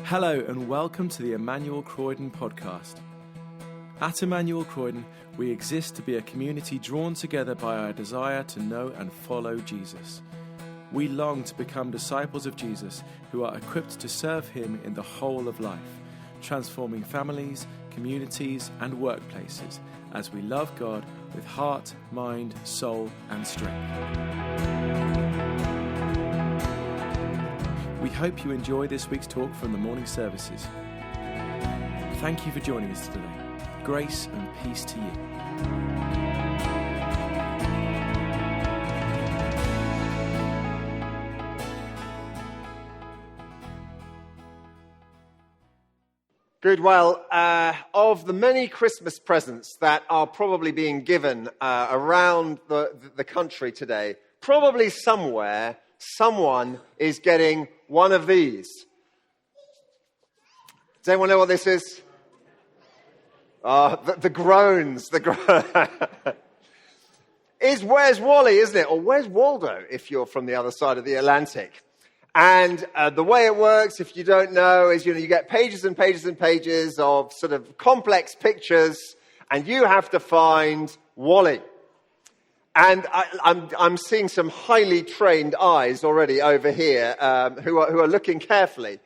Hello and welcome to the Emmanuel Croydon podcast. At Emmanuel Croydon, we exist to be a community drawn together by our desire to know and follow Jesus. We long to become disciples of Jesus who are equipped to serve him in the whole of life, transforming families, communities, and workplaces as we love God with heart, mind, soul, and strength. We hope you enjoy this week's talk from the morning services. Thank you for joining us today. Grace and peace to you. Good. Well, of the many Christmas presents that are probably being given around the country today, probably somewhere someone is getting one of these. Does anyone know what this is? The groans. Is Where's Wally, isn't it? Or Where's Waldo, if you're from the other side of the Atlantic. And the way it works, if you don't know, is you get pages and pages and pages of sort of complex pictures, and you have to find Wally. And I'm seeing some highly trained eyes already over here who are looking carefully.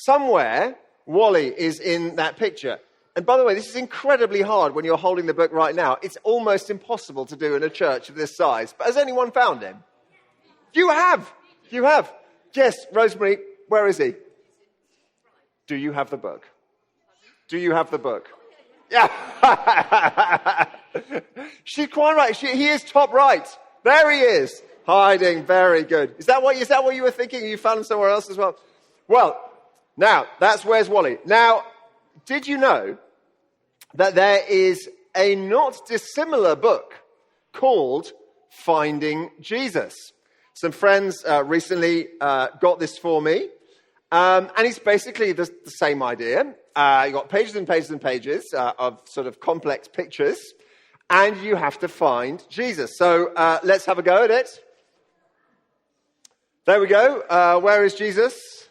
Somewhere, Wally is in that picture. And by the way, this is incredibly hard when you're holding the book right now. It's almost impossible to do in a church of this size. But has anyone found him? You have. Yes, Rosemary, where is he? Do you have the book? Do you have the book? Yeah. She's quite right. He is top right. There he is, hiding. Very good. Is that what you were thinking? You found him somewhere else as well? Well, now, that's Where's Wally. Now, did you know that there is a not dissimilar book called Finding Jesus? Some friends recently got this for me, and it's basically the same idea. You've got pages and pages and pages of sort of complex pictures, and you have to find Jesus. So let's have a go at it. There we go. Where is Jesus?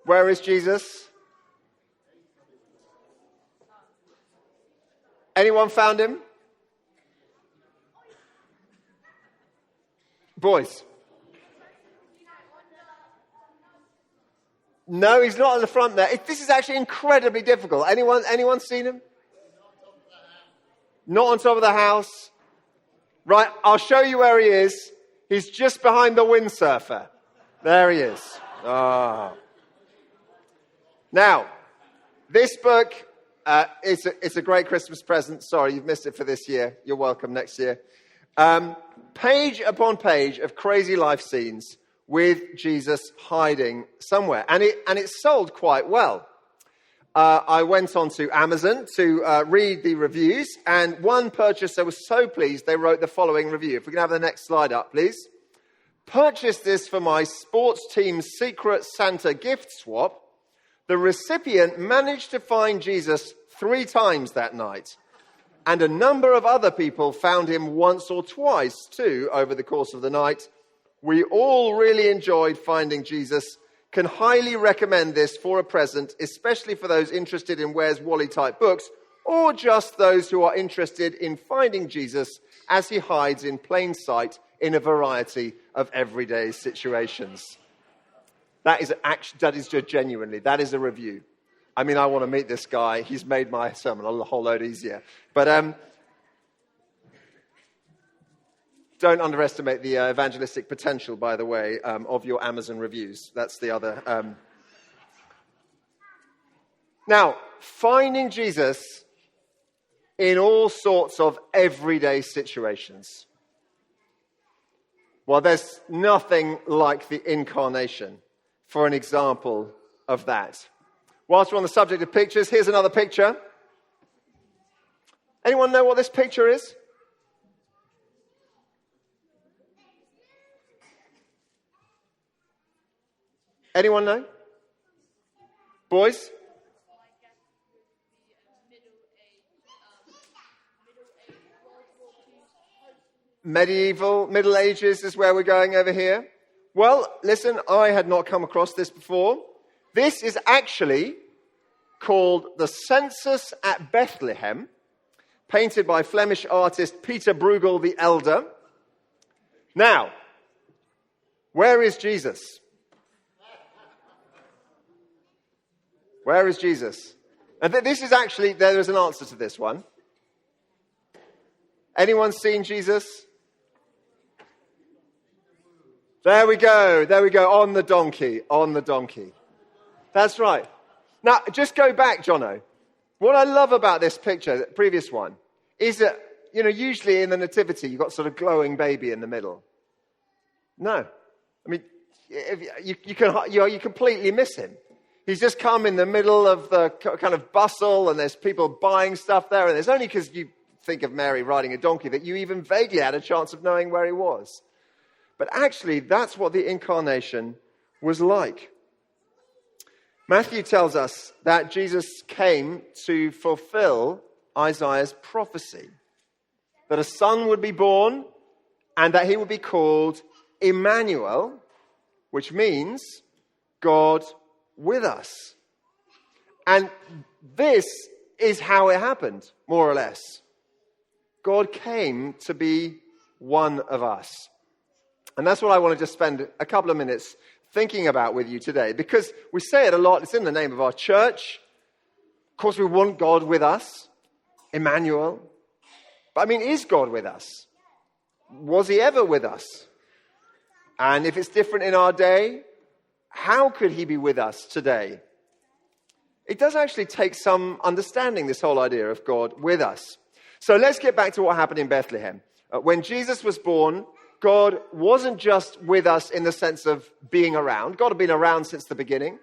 Where is Jesus? Anyone found him? Boys. No, he's not on the front there. This is actually incredibly difficult. Anyone seen him? Not on top of the house. Right, I'll show you where he is. He's just behind the windsurfer. There he is. Oh. Now, this book, it's a great Christmas present. Sorry, you've missed it for this year. You're welcome next year. Page upon page of crazy life scenes with Jesus hiding somewhere. And it's sold quite well. I went on to Amazon to read the reviews, and one purchaser was so pleased they wrote the following review. If we can have the next slide up, please. Purchased this for my sports team's secret Santa gift swap. The recipient managed to find Jesus 3 times that night. And a number of other people found him once or twice too over the course of the night. We all really enjoyed finding Jesus. Can highly recommend this for a present, especially for those interested in Where's Wally type books, or just those who are interested in finding Jesus as he hides in plain sight in a variety of everyday situations. That is just genuinely, that is a review. I mean, I want to meet this guy. He's made my sermon a whole load easier. But don't underestimate the evangelistic potential, by the way, of your Amazon reviews. That's the other. Now, finding Jesus in all sorts of everyday situations. Well, there's nothing like the incarnation for an example of that. Whilst we're on the subject of pictures, here's another picture. Anyone know what this picture is? Anyone know? Boys? Medieval, Middle Ages is where we're going over here. Well, listen, I had not come across this before. This is actually called the Census at Bethlehem, painted by Flemish artist Peter Bruegel the Elder. Now, where is Jesus? Where is Jesus? And this is actually, there is an answer to this one. Anyone seen Jesus? There we go, on the donkey. That's right. Now, just go back, Jono. What I love about this picture, the previous one, is that, usually in the nativity, you've got sort of glowing baby in the middle. No. I mean, you completely miss him. He's just come in the middle of the kind of bustle, and there's people buying stuff there, and it's only because you think of Mary riding a donkey that you even vaguely had a chance of knowing where he was. But actually, that's what the incarnation was like. Matthew tells us that Jesus came to fulfill Isaiah's prophecy, that a son would be born and that he would be called Emmanuel, which means God with us. And this is how it happened, more or less. God came to be one of us. And that's what I want to just spend a couple of minutes thinking about with you today, because we say it a lot. It's in the name of our church. Of course, we want God with us, Emmanuel. But I mean, is God with us? Was he ever with us? And if it's different in our day, how could he be with us today? It does actually take some understanding, this whole idea of God with us. So let's get back to what happened in Bethlehem. When Jesus was born, God wasn't just with us in the sense of being around. God had been around since the beginning.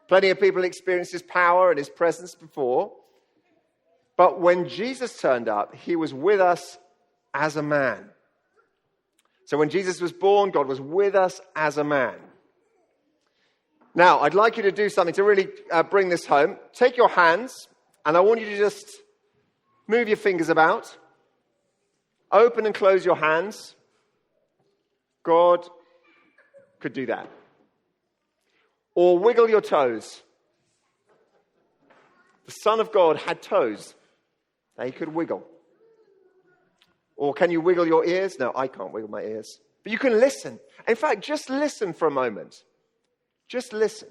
Plenty of people experienced his power and his presence before. But when Jesus turned up, he was with us as a man. So when Jesus was born, God was with us as a man. Now, I'd like you to do something to really bring this home. Take your hands, and I want you to just move your fingers about. Open and close your hands. God could do that. Or wiggle your toes. The Son of God had toes. They could wiggle. Or can you wiggle your ears? No, I can't wiggle my ears. But you can listen. In fact, just listen for a moment. Just listen.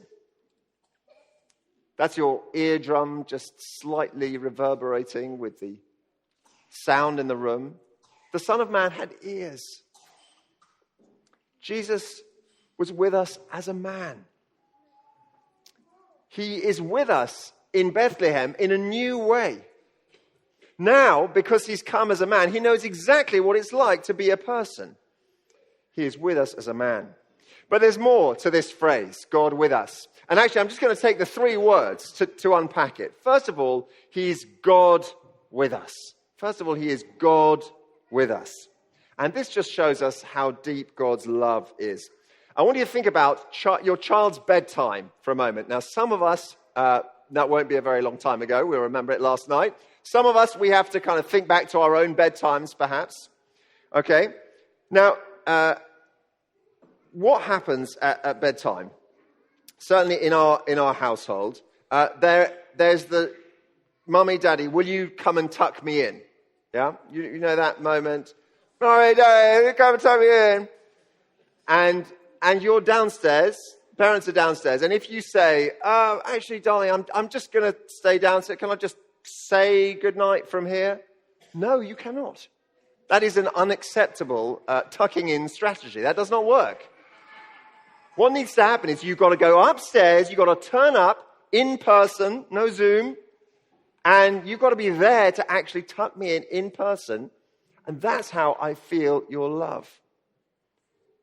That's your eardrum just slightly reverberating with the sound in the room. The Son of Man had ears. Jesus was with us as a man. He is with us in Bethlehem in a new way. Now, because he's come as a man, he knows exactly what it's like to be a person. He is with us as a man. But there's more to this phrase, God with us. And actually, I'm just going to take the three words to unpack it. First of all, he's God with us. First of all, he is God with us. And this just shows us how deep God's love is. I want you to think about your child's bedtime for a moment. Now, some of us, that won't be a very long time ago. We'll remember it last night. Some of us, we have to kind of think back to our own bedtimes, perhaps. Okay? Now, what happens at bedtime? Certainly in our household, there's the mummy, daddy, will you come and tuck me in? Yeah? You know that moment. Mummy, daddy, come and tuck me in. And you're downstairs, parents are downstairs, and if you say, actually, darling, I'm just going to stay downstairs, can I just say goodnight from here? No, you cannot. That is an unacceptable tucking in strategy. That does not work. What needs to happen is you've got to go upstairs, you've got to turn up in person, no Zoom, and you've got to be there to actually tuck me in person, and that's how I feel your love.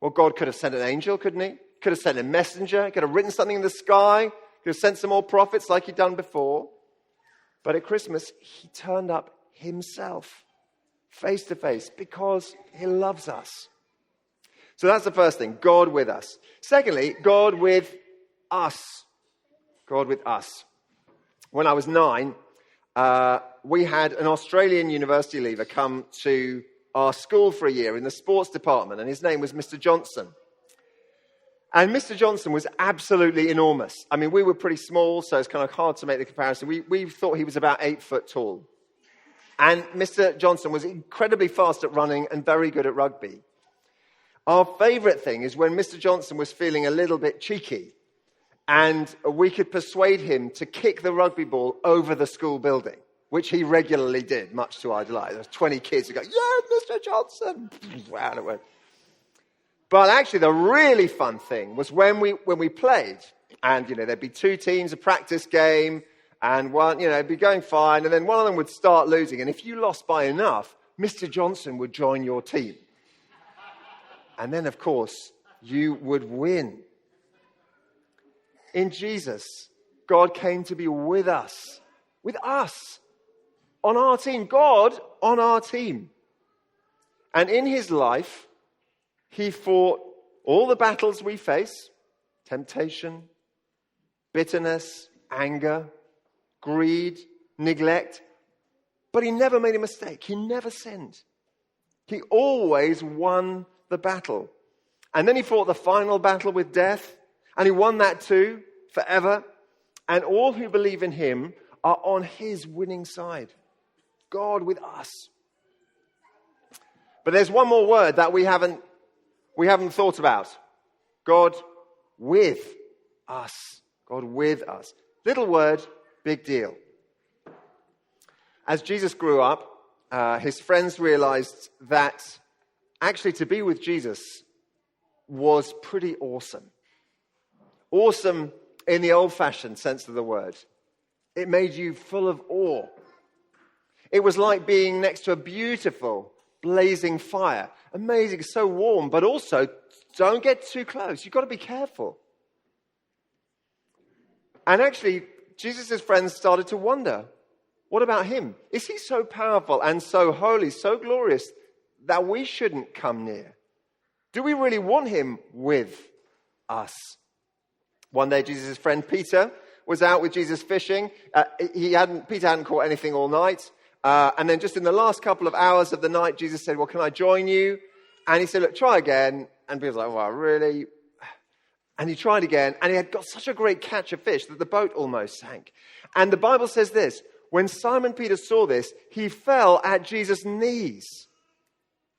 Well, God could have sent an angel, couldn't he? Could have sent a messenger, could have written something in the sky, could have sent some more prophets like he'd done before. But at Christmas, he turned up himself, face to face, because he loves us. So that's the first thing, God with us. Secondly, God with us. God with us. When I was 9, we had an Australian university leaver come to our school for a year in the sports department, and his name was Mr. Johnson. And Mr. Johnson was absolutely enormous. I mean, we were pretty small, so it's kind of hard to make the comparison. We thought he was about 8 foot tall. And Mr. Johnson was incredibly fast at running and very good at rugby. Our favourite thing is when Mr. Johnson was feeling a little bit cheeky and we could persuade him to kick the rugby ball over the school building, which he regularly did, much to our delight. There was 20 kids who go, "Yeah, Mr. Johnson!" Wow, it went. But actually, the really fun thing was when we played, and there'd be 2 teams, a practice game, and one, it'd be going fine, and then one of them would start losing, and if you lost by enough, Mr. Johnson would join your team, and then of course you would win. In Jesus, God came to be with us, on our team, God on our team, and in his life. He fought all the battles we face: temptation, bitterness, anger, greed, neglect. But he never made a mistake. He never sinned. He always won the battle. And then he fought the final battle with death, and he won that too, forever. And all who believe in him are on his winning side. God with us. But there's one more word that we haven't thought about. God with us. God with us. Little word, big deal. As Jesus grew up, his friends realized that actually to be with Jesus was pretty awesome. Awesome in the old-fashioned sense of the word. It made you full of awe. It was like being next to a beautiful blazing fire. Amazing, so warm, but also don't get too close. You've got to be careful. And actually, Jesus' friends started to wonder, what about him? Is he so powerful and so holy, so glorious that we shouldn't come near? Do we really want him with us? One day, Jesus' friend Peter was out with Jesus fishing. Peter hadn't caught anything all night. And then just in the last couple of hours of the night, Jesus said, "Well, can I join you?" And he said, "Look, try again." And Peter's like, "Well, really?" And he tried again, and he had got such a great catch of fish that the boat almost sank. And the Bible says this: when Simon Peter saw this, he fell at Jesus' knees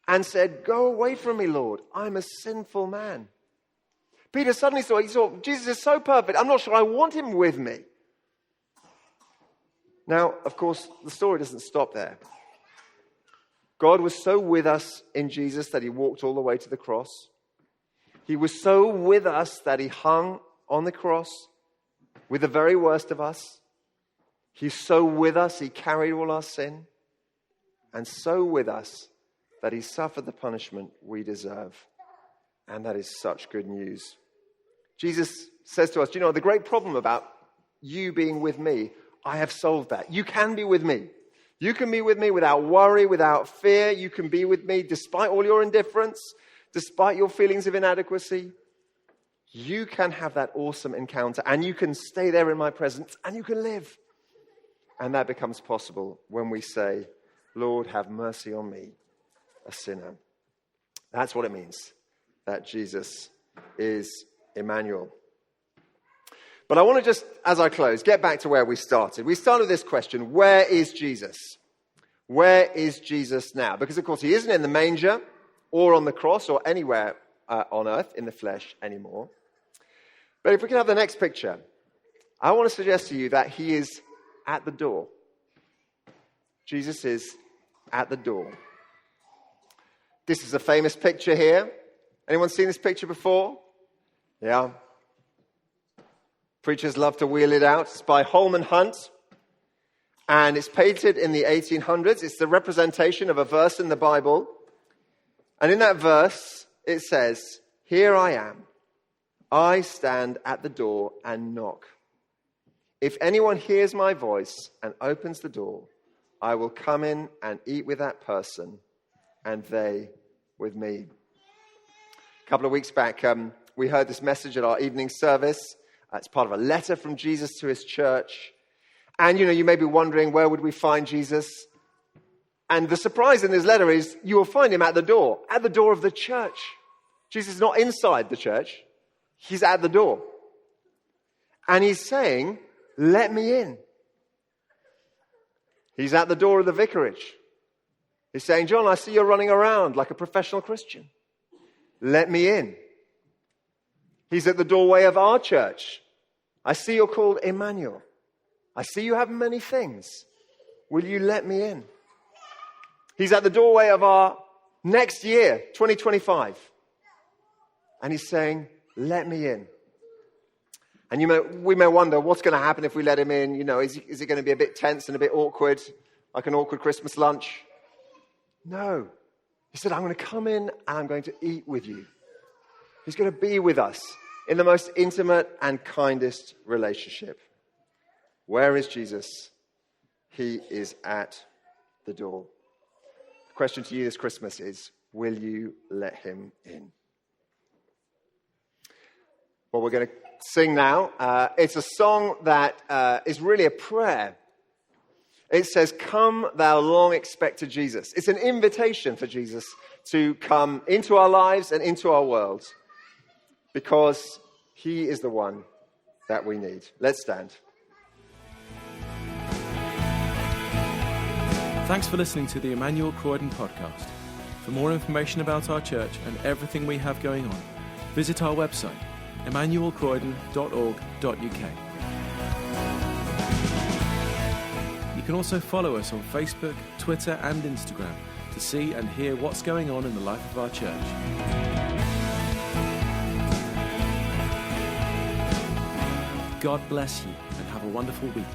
and said, "Go away from me, Lord. I'm a sinful man." Peter suddenly saw, Jesus is so perfect, I'm not sure I want him with me. Now, of course, the story doesn't stop there. God was so with us in Jesus that he walked all the way to the cross. He was so with us that he hung on the cross with the very worst of us. He's so with us, he carried all our sin. And so with us that he suffered the punishment we deserve. And that is such good news. Jesus says to us, "Do you know the great problem about you being with me? I have solved that. You can be with me. You can be with me without worry, without fear. You can be with me despite all your indifference, despite your feelings of inadequacy. You can have that awesome encounter, and you can stay there in my presence, and you can live." And that becomes possible when we say, "Lord, have mercy on me, a sinner." That's what it means that Jesus is Emmanuel. But I want to just, as I close, get back to where we started. We started with this question: where is Jesus? Where is Jesus now? Because, of course, he isn't in the manger or on the cross or anywhere on earth in the flesh anymore. But if we can have the next picture, I want to suggest to you that he is at the door. Jesus is at the door. This is a famous picture here. Anyone seen this picture before? Yeah. Preachers love to wheel it out. It's by Holman Hunt. And it's painted in the 1800s. It's the representation of a verse in the Bible. And in that verse, it says, "Here I am. I stand at the door and knock. If anyone hears my voice and opens the door, I will come in and eat with that person and they with me." A couple of weeks back, we heard this message at our evening service. It's part of a letter from Jesus to his church. And, you may be wondering, where would we find Jesus? And the surprise in his letter is you will find him at the door of the church. Jesus is not inside the church. He's at the door. And he's saying, let me in. He's at the door of the vicarage. He's saying, John, I see you're running around like a professional Christian. Let me in. He's at the doorway of our church. I see you're called Emmanuel. I see you have many things. Will you let me in? He's at the doorway of our next year, 2025. And he's saying, let me in. And we may wonder, what's going to happen if we let him in? Is it going to be a bit tense and a bit awkward, like an awkward Christmas lunch? No. He said, I'm going to come in and I'm going to eat with you. He's going to be with us in the most intimate and kindest relationship. Where is Jesus? He is at the door. The question to you this Christmas is, will you let him in? Well, we're going to sing now. It's a song that is really a prayer. It says, come thou long expected Jesus. It's an invitation for Jesus to come into our lives and into our world because he is the one that we need. Let's stand. Thanks for listening to the Emmanuel Croydon podcast. For more information about our church and everything we have going on, visit our website, emmanuelcroydon.org.uk. You can also follow us on Facebook, Twitter and Instagram to see and hear what's going on in the life of our church. God bless you and have a wonderful week.